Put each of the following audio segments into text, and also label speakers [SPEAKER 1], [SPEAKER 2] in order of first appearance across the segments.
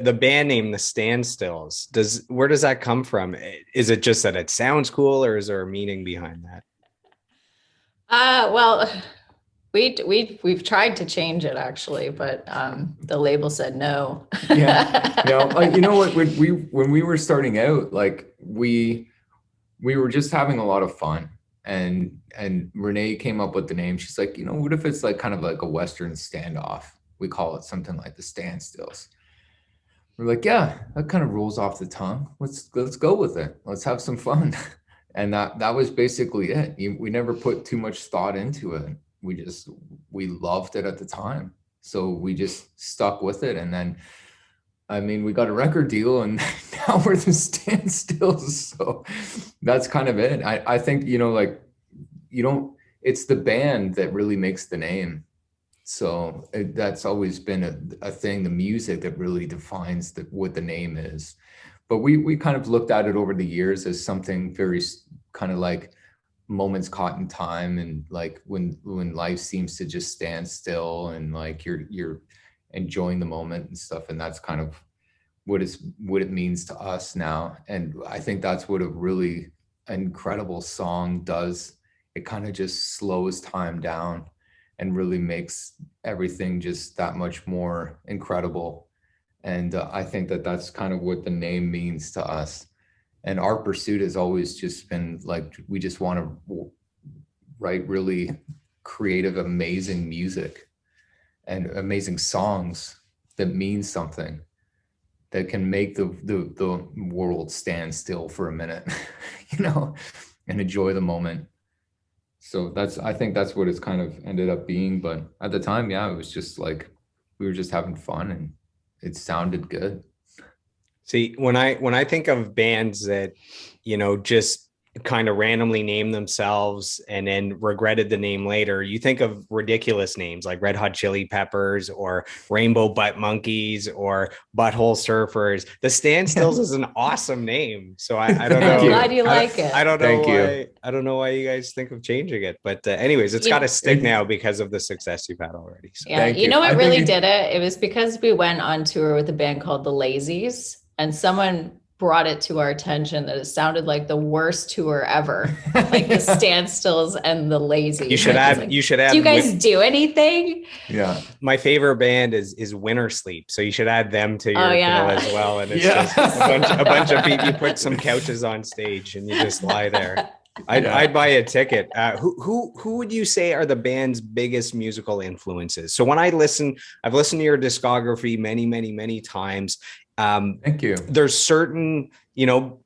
[SPEAKER 1] the band name, the Standstills, where does that come from? Is it just that it sounds cool, or is there a meaning behind that?
[SPEAKER 2] Well, we've tried to change it actually, but the label said no.
[SPEAKER 3] Yeah. No, like you know what, when we were starting out, like we were just having a lot of fun. And Renee came up with the name. She's like, what if it's like kind of like a Western standoff? We call it something like the Standstills. We're like, yeah, that kind of rolls off the tongue. Let's go with it. Let's have some fun. And that was basically it. We never put too much thought into it. We loved it at the time. So we just stuck with it. And then, I mean, we got a record deal and now we're the Standstills. So that's kind of it. I think, like, it's the band that really makes the name. So that's always been a thing, the music that really defines what the name is. But we kind of looked at it over the years as something very kind of like moments caught in time, and like when life seems to just stand still, and like you're enjoying the moment and stuff. And that's kind of what it means to us now. And I think that's what a really incredible song does. It kind of just slows time down and really makes everything just that much more incredible. And I think that's kind of what the name means to us. And our pursuit has always just been like, we just want to write really creative, amazing music and amazing songs that mean something, that can make the world stand still for a minute, and enjoy the moment. So I think that's what it's kind of ended up being. But at the time, yeah, it was just like, we were just having fun and it sounded good.
[SPEAKER 1] See, when I think of bands that, just kind of randomly name themselves and then regretted the name later, you think of ridiculous names like Red Hot Chili Peppers or Rainbow Butt Monkeys or Butthole Surfers. The Standstills is an awesome name. So I don't know.
[SPEAKER 2] I'm glad you like it.
[SPEAKER 1] I don't know
[SPEAKER 3] Thank
[SPEAKER 1] why.
[SPEAKER 3] you.
[SPEAKER 1] I don't know why you guys think of changing it. But anyways, it's got to stick now because of the success you've had already. So.
[SPEAKER 2] Yeah,
[SPEAKER 3] Thank you.
[SPEAKER 2] what
[SPEAKER 3] I
[SPEAKER 2] really
[SPEAKER 3] think
[SPEAKER 2] did it? It was because we went on tour with a band called the Lazies, and someone brought it to our attention that it sounded like the worst tour ever, like the Standstills and the Lazies.
[SPEAKER 1] You should add.
[SPEAKER 2] Like,
[SPEAKER 1] you should add.
[SPEAKER 2] Do you guys do anything?
[SPEAKER 3] Yeah.
[SPEAKER 1] My favorite band is Winter Sleep, so you should add them to your bill as well. And it's
[SPEAKER 3] Yeah.
[SPEAKER 1] just a bunch of people. You put some couches on stage and you just lie there. I'd buy a ticket. Who would you say are the band's biggest musical influences? So when I've listened to your discography many, many, many times.
[SPEAKER 3] Thank you.
[SPEAKER 1] There's certain,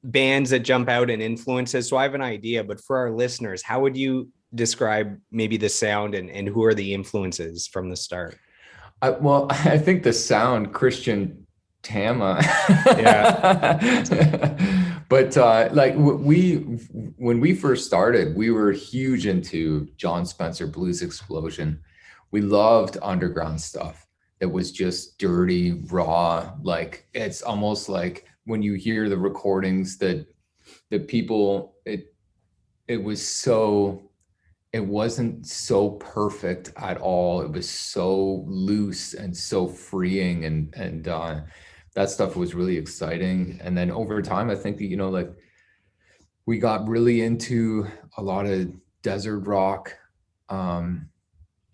[SPEAKER 1] bands that jump out and influences. So I have an idea, but for our listeners, how would you describe maybe the sound and who are the influences from the start?
[SPEAKER 3] Well, I think the sound, Christian Tama.
[SPEAKER 1] Yeah.
[SPEAKER 3] But like when we first started, we were huge into John Spencer Blues Explosion. We loved underground stuff. It was just dirty, raw. Like it's almost like when you hear the recordings that people, it wasn't so perfect at all. It was so loose and so freeing, and that stuff was really exciting. And then over time, I think that, like we got really into a lot of desert rock.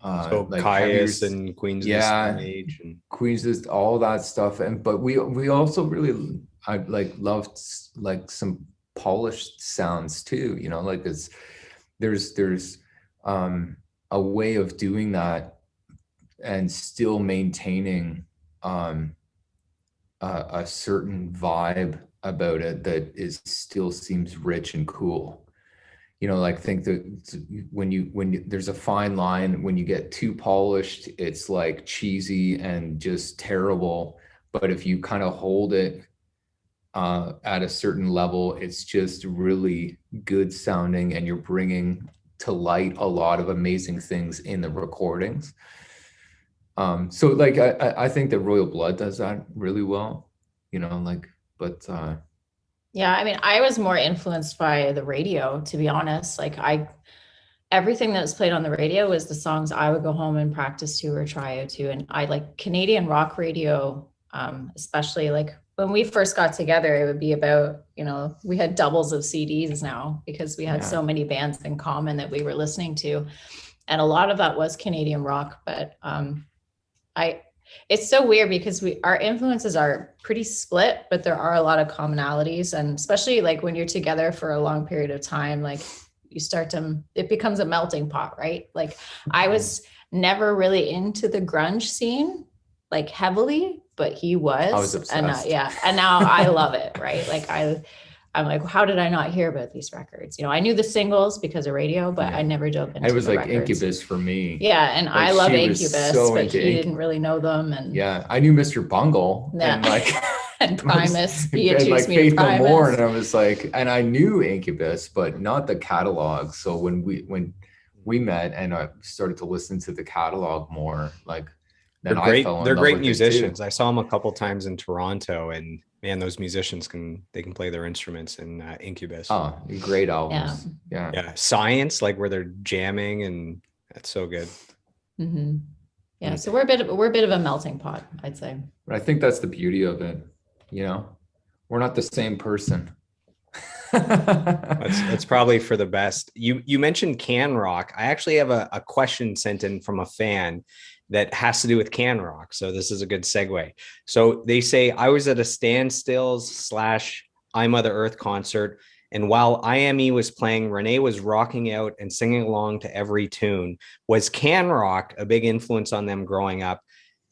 [SPEAKER 1] So
[SPEAKER 3] like
[SPEAKER 1] Caius and Queens of the Stone Age and
[SPEAKER 3] Queens, all that stuff. But we also really, I like loved like some polished sounds too, like there's a way of doing that and still maintaining a certain vibe about it that still seems rich and cool. Like think that when there's a fine line. When you get too polished, it's like cheesy and just terrible. But if you kind of hold it at a certain level, it's just really good sounding, and you're bringing to light a lot of amazing things in the recordings. So like I think that Royal Blood does that really well, but
[SPEAKER 2] Yeah, I mean, I was more influenced by the radio, to be honest. Like everything that was played on the radio was the songs I would go home and practice to or try out to. And I like Canadian rock radio especially like when we first got together, it would be about, we had doubles of CDs now because we had so many bands in common that we were listening to. And a lot of that was Canadian rock, but it's so weird because our influences are pretty split, but there are a lot of commonalities. And especially like when you're together for a long period of time, like it becomes a melting pot, right? Like I was never really into the grunge scene, like heavily, but he was.
[SPEAKER 3] I was obsessed.
[SPEAKER 2] And now I love it, right? Like I'm like, how did I not hear about these records? I knew the singles because of radio, but I never dove into
[SPEAKER 3] it was
[SPEAKER 2] the
[SPEAKER 3] like
[SPEAKER 2] records.
[SPEAKER 3] Incubus for me.
[SPEAKER 2] Yeah, and
[SPEAKER 3] like,
[SPEAKER 2] I love Incubus, but he didn't really know them. And
[SPEAKER 3] yeah, I knew Mr. Bungle and like
[SPEAKER 2] and Primus. He
[SPEAKER 3] and
[SPEAKER 2] introduced
[SPEAKER 3] like
[SPEAKER 2] me to
[SPEAKER 3] Faith No
[SPEAKER 2] Primus.
[SPEAKER 3] More, and I was like, and I knew Incubus, but not the catalog. So when we met and I started to listen to the catalog more, like then I fell in love with it too.
[SPEAKER 1] They're great musicians. I saw them a couple times in Toronto, and man, those musicians can play their instruments in Incubus.
[SPEAKER 3] Oh, great albums.
[SPEAKER 1] Yeah. Science, like where they're jamming, and that's so good.
[SPEAKER 2] Mm-hmm. Yeah. So we're a bit of a melting pot, I'd say.
[SPEAKER 3] But I think that's the beauty of it. We're not the same person.
[SPEAKER 1] That's probably for the best. You mentioned can rock. I actually have a question sent in from a fan that has to do with can rock. So this is a good segue. So they say, I was at a Standstills / I Mother Earth concert, and while IME was playing, Renee was rocking out and singing along to every tune. Was can rock a big influence on them growing up?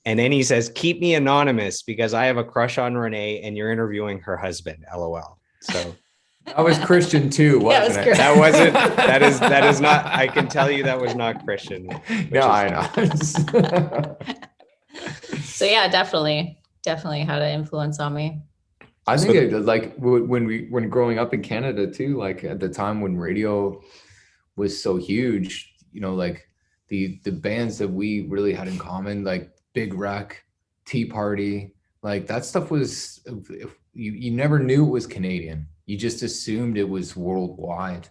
[SPEAKER 1] And then he says, keep me anonymous because I have a crush on Renee and you're interviewing her husband, LOL. So
[SPEAKER 3] I was Christian too, wasn't it?
[SPEAKER 1] That wasn't, that is not, I can tell you that was not Christian.
[SPEAKER 3] No, I know.
[SPEAKER 2] So yeah, definitely had an influence on me.
[SPEAKER 3] I think it like when growing up in Canada too, like at the time when radio was so huge, like the bands that we really had in common, like Big Wreck, Tea Party, like that stuff was, you never knew it was Canadian. You just assumed it was worldwide.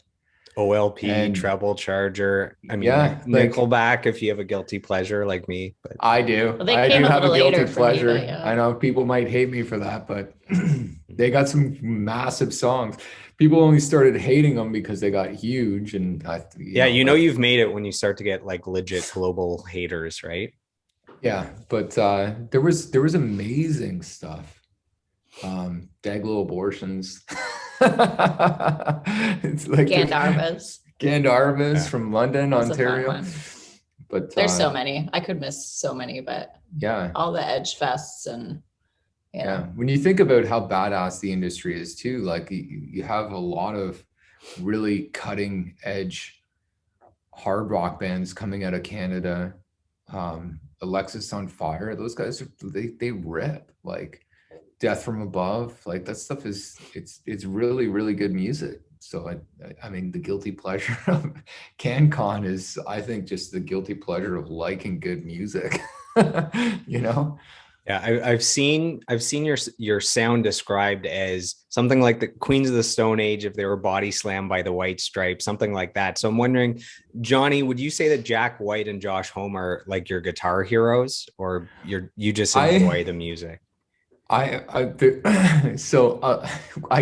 [SPEAKER 1] OLP, and Treble Charger. I mean, Nickelback, if you have a guilty pleasure like me. But
[SPEAKER 3] I do.
[SPEAKER 2] Well,
[SPEAKER 3] I do have a guilty
[SPEAKER 2] pleasure.
[SPEAKER 3] Me, I know people might hate me for that, but they got some massive songs. People only started hating them because they got huge. And
[SPEAKER 1] you've made it when you start to get like legit global haters, right?
[SPEAKER 3] Yeah, but there was amazing stuff. Dayglow Abortions. It's like Gandharvas from London, Ontario. But
[SPEAKER 2] there's so many. I could miss so many, but all the Edge fests and
[SPEAKER 3] when you think about how badass the industry is too, like you have a lot of really cutting edge hard rock bands coming out of Canada. Alexis on Fire, those guys they rip, like Death from Above, like that stuff it's really, really good music. So I mean, the guilty pleasure of CanCon is, I think, just the guilty pleasure of liking good music.
[SPEAKER 1] Yeah, I've seen your sound described as something like the Queens of the Stone Age if they were body slammed by the White Stripes, something like that. So I'm wondering, Johnny, would you say that Jack White and Josh Homme are like your guitar heroes, or you just enjoy the music?
[SPEAKER 3] I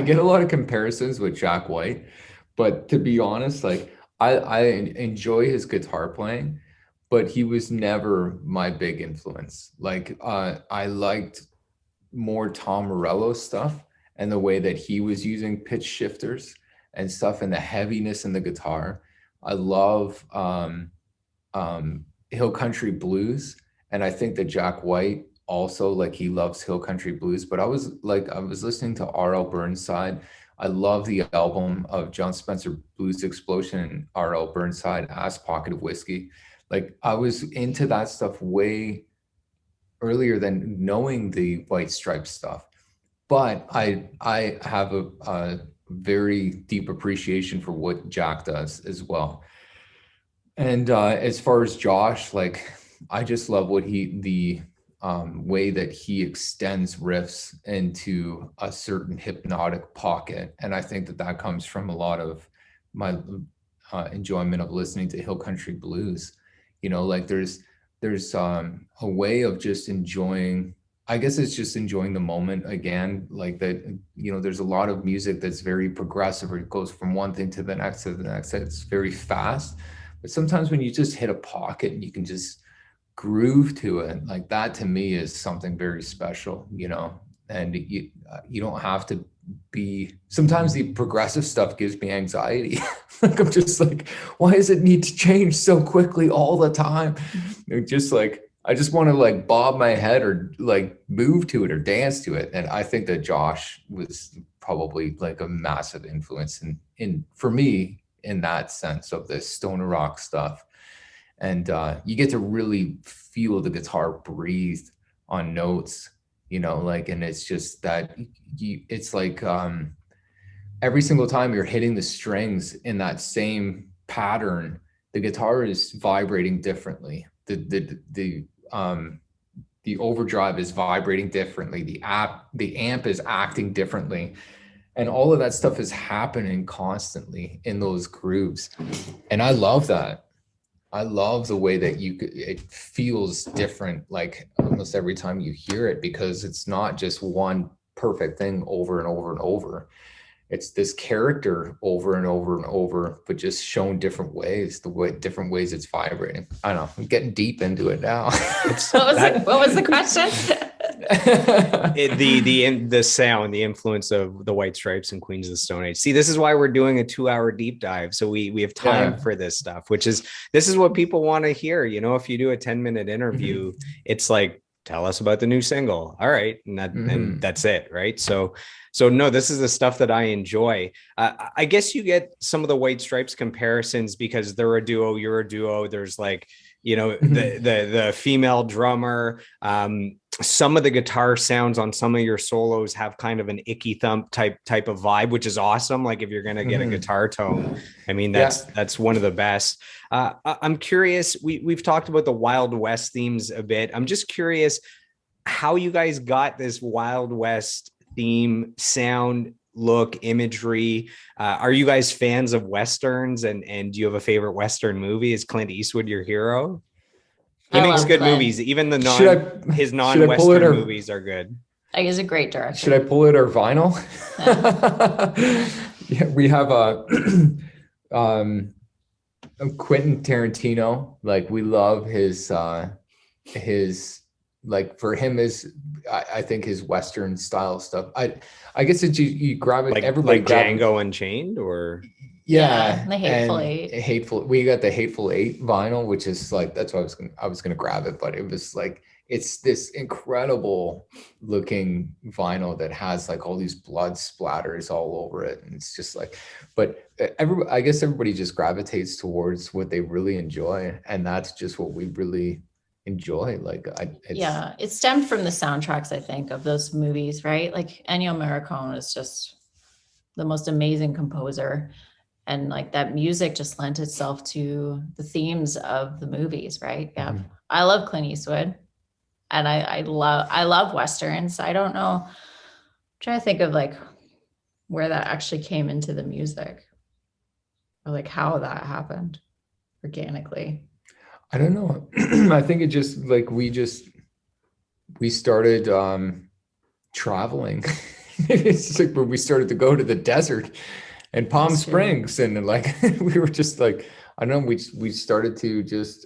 [SPEAKER 3] get a lot of comparisons with Jack White, but to be honest, like I enjoy his guitar playing, but he was never my big influence. Like I liked more Tom Morello stuff and the way that he was using pitch shifters and stuff and the heaviness in the guitar. I love Hill Country Blues, and I think that Jack White also, like, he loves Hill Country Blues. But I was listening to R.L. Burnside. I love the album of John Spencer Blues Explosion and R.L. Burnside, Ass Pocket of Whiskey. Like, I was into that stuff way earlier than knowing the White Stripes stuff. But I have a very deep appreciation for what Jack does as well. And as far as Josh, like, I just love what the way that he extends riffs into a certain hypnotic pocket. And I think that comes from a lot of my enjoyment of listening to Hill Country Blues. Like there's a way of just enjoying I guess it's just enjoying the moment again, like that, there's a lot of music that's very progressive, or it goes from one thing to the next to the next. It's very fast. But sometimes when you just hit a pocket and you can just groove to it, like that to me is something very special, and you don't have to be, sometimes the progressive stuff gives me anxiety. Like I'm just like, why does it need to change so quickly all the time? Just like, I just want to like bob my head or like move to it or dance to it. And I think that Josh was probably like a massive influence in for me in that sense of the stoner rock stuff. And you get to really feel the guitar breathe on notes, like, and it's just that it's like every single time you're hitting the strings in that same pattern, the guitar is vibrating differently. The overdrive is vibrating differently. The amp is acting differently, and all of that stuff is happening constantly in those grooves. And I love that. I love the way that it feels different, like almost every time you hear it, because it's not just one perfect thing over and over and over. It's this character over and over and over, but just shown different ways, different ways it's vibrating. I don't know. I'm getting deep into it now.
[SPEAKER 2] What was the question?
[SPEAKER 1] The sound, the influence of the White Stripes and Queens of the Stone Age. See, this is why we're doing a 2-hour deep dive. So we have time for this stuff, this is what people want to hear. If you do a 10-minute interview, it's like, tell us about the new single. All right. And that's it. Right. So no, this is the stuff that I enjoy. I guess you get some of the White Stripes comparisons because they're a duo, you're a duo. There's like, the female drummer. Some of the guitar sounds on some of your solos have kind of an icky thump type of vibe, which is awesome. Like if you're going to get a guitar tone, I mean, that's one of the best. I'm curious. We've talked about the Wild West themes a bit. I'm just curious how you guys got this Wild West theme, sound, look, imagery. Are you guys fans of Westerns, and do you have a favorite Western movie? Is Clint Eastwood your hero? He makes good movies. Even his non-Western movies are good.
[SPEAKER 2] He's a great director.
[SPEAKER 3] Should I pull out our vinyl? Yeah, we have Quentin Tarantino. Like we love his like for him is I think his Western style stuff. I guess it's you grab it
[SPEAKER 1] like
[SPEAKER 3] everybody
[SPEAKER 1] like Django Unchained or
[SPEAKER 2] the Hateful Eight.
[SPEAKER 3] We got the Hateful Eight vinyl, which is like that's why I was gonna grab it, but it was like it's this incredible looking vinyl that has like all these blood splatters all over it, and it's just like, but I guess everybody just gravitates towards what they really enjoy, and that's just what we really enjoy. Like
[SPEAKER 2] it stemmed from the soundtracks, I think, of those movies, right? Like Ennio Morricone is just the most amazing composer, and like that music just lent itself to the themes of the movies, right? Yeah. Mm-hmm. I love Clint Eastwood, and I love Westerns. I don't know, I'm trying to think of like where that actually came into the music, or like how that happened organically.
[SPEAKER 3] I don't know. I think it just like we started traveling. It's just like when we started to go to the desert and Palm Springs, and like we were just like, I don't know, we started to just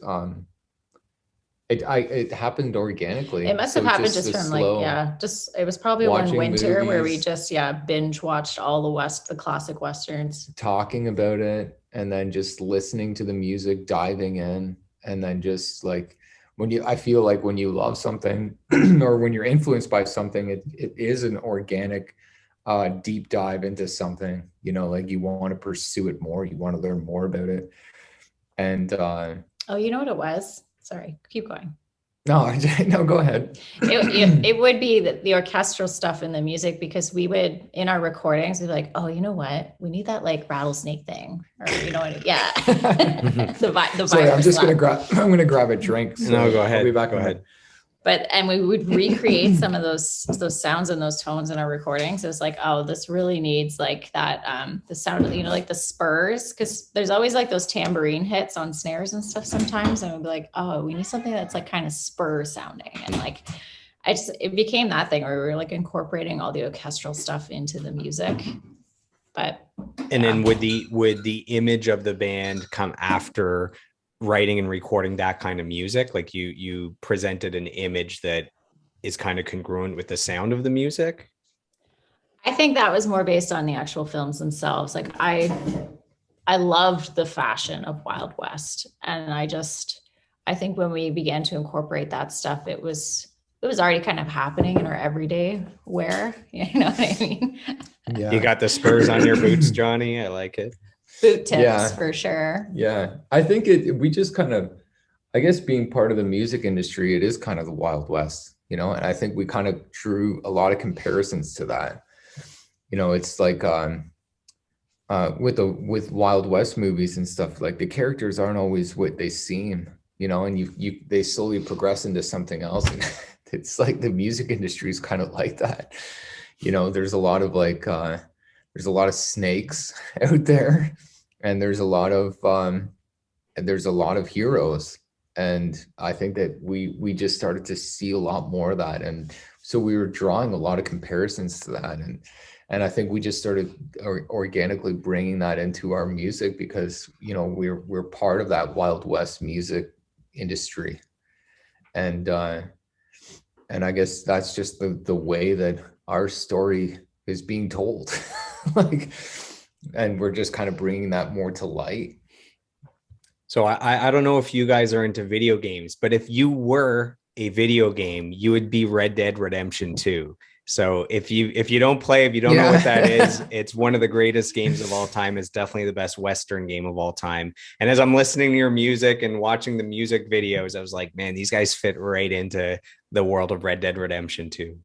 [SPEAKER 3] it happened organically.
[SPEAKER 2] It must have happened just from slow, it was probably one winter movies, where we just binge watched all the classic Westerns,
[SPEAKER 3] talking about it, and then just listening to the music, diving in. And then just like I feel like when you love something or when you're influenced by something, it is an organic deep dive into something, like you want to pursue it more, you want to learn more about it. And
[SPEAKER 2] you know what it was? Sorry, keep going.
[SPEAKER 3] No, go ahead.
[SPEAKER 2] It would be the orchestral stuff in the music, because we would, in our recordings, we'd be like, oh, you know what? We need that like rattlesnake thing, or you know what? Yeah. the
[SPEAKER 3] Sorry, I'm just I'm gonna grab a drink.
[SPEAKER 1] So no, go ahead.
[SPEAKER 3] I'll be back. Go ahead.
[SPEAKER 2] And we would recreate some of those sounds and those tones in our recordings. It was like, oh, this really needs like that, the sound of, like the spurs, because there's always like those tambourine hits on snares and stuff sometimes. And we'd be like, oh, we need something that's like kind of spur sounding. And like, it became that thing where we were like incorporating all the orchestral stuff into the music. But
[SPEAKER 1] and then would the image of the band come after writing and recording that kind of music? Like you presented an image that is kind of congruent with the sound of the music?
[SPEAKER 2] I think that was more based on the actual films themselves. Like I loved the fashion of Wild West. And I think when we began to incorporate that stuff, it was already kind of happening in our everyday wear. You know what I mean?
[SPEAKER 3] Yeah.
[SPEAKER 1] You got the spurs on your boots, Johnny. I like it.
[SPEAKER 2] Boot tips for sure.
[SPEAKER 3] Yeah. I think we just kind of, I guess being part of the music industry, it is kind of the Wild West, you know, and I think we kind of drew a lot of comparisons to that. You know, it's like with Wild West movies and stuff, like the characters aren't always what they seem, you know, and they slowly progress into something else. And it's like the music industry is kind of like that. You know, there's a lot of there's a lot of snakes out there, and there's a lot of heroes. And I think that we just started to see a lot more of that. And so we were drawing a lot of comparisons to that. And I think we just started organically bringing that into our music because, you know, we're part of that Wild West music industry. And I guess that's just the way that our story is being told. Like, and we're just kind of bringing that more to light.
[SPEAKER 1] So I don't know if you guys are into video games, but if you were a video game, you would be Red Dead Redemption 2. So if you don't know what that is, it's one of the greatest games of all time. It's definitely the best Western game of all time. And as I'm listening to your music and watching the music videos, I was like, man, these guys fit right into the world of Red Dead Redemption 2.